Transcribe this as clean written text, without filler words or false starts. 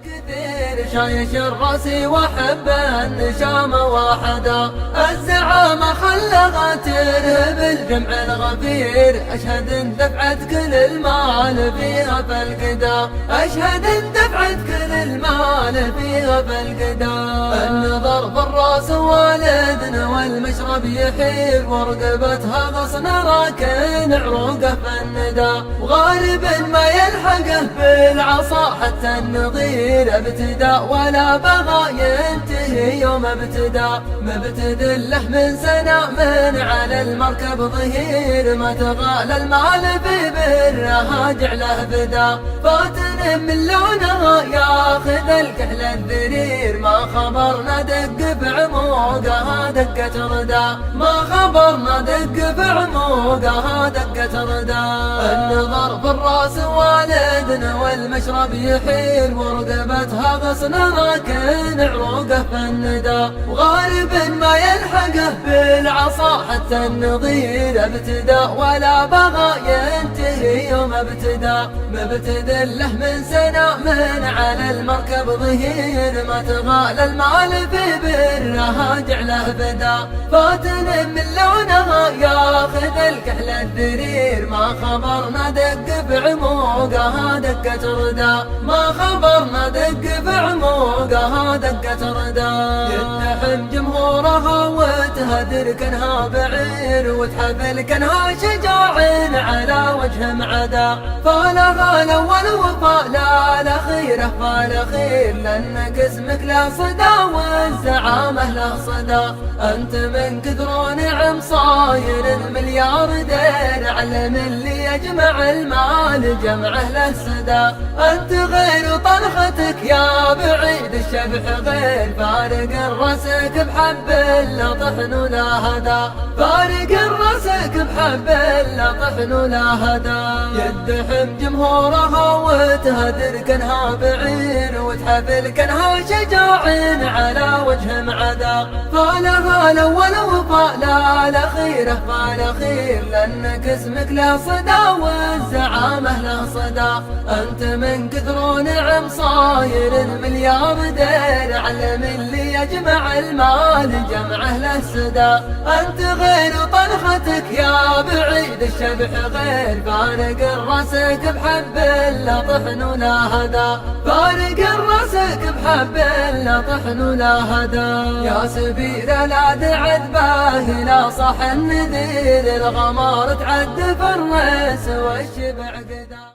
كثير شايش الراسي وحب النشامة واحدة، الزعامة خلغت ترهب الجمع الغفير، أشهد ان دفعت كل المال فيها فالقدا، أشهد ان دفعت كل المال فيها فالقدا. النظر في الراس والدنا والمشرب يحيل، ورقبتها غصن راكن عروقه في الندى، وغالب ما يلحقه بالعصا حتى النظير ابتدى، ولا بغى ينتهي يوم ابتدى. مبتدل له من سنة من على المركب ظهير، ما تغالى المال في برها جعله بدا، فاتن من لونها ياخذ الكحل الذرير، ما خبرنا دق بعموقها دقة ردا، ما خبرنا دق بعموقها دقة ردا. النظر في الراس والدنا والمشرب يحيل، ورقبتها غصن راكن عروقه في الندى، وغالب ما يلحقه بالعصا حتى النظير ابتدى، ولا بغى ينتهي يوم ابتدى. مبتدل له من سنة من على المركب ظهير، ما تغالى المال في برها جعله بدا، فاتن من لونها ياخذ الكحل الذرير، ما خبرنا دق بعموقها دقة ردا، ما خبرنا دق بعموقها دقة ردا. يتحم جمهورها وتهدر كنها بعير، وتحفل كنها شجاع على وجه معدا، فلها الاول وفا لا الاخيره فالاخير، لانك اسمك له صدى والزعامه له صدى. انت من كثر نعم صاير الملياردير، علم اللي يجمع المال جمعه له سدى. انت غير طلختك يا بعيد الشبح غير، فارق راسك بحب لا طحن ولا هدى، فارق راسك بحب لا طحن ولا هدى. يدحم جمهورها وتهدر كنها بعير، وتحفل كنها شجاع على وجه معدا، فلها الاول وفا لا الاخيره فالاخير، لانك اسمك له صدى والزعامه له صدى. انت من كثر نعم صاير الملياردير، علم اللي يجمع المال جمعه له سدى. انت غير طلختك يا بعيد الشبح غير، فارق راسك بحب لا طحن ولا هدى، فارق راسك بحب لا طحن ولا هدى. يا سبيل لا تعد باهي لا صح النذير، الغمار تعد في الريس والشبع قدا.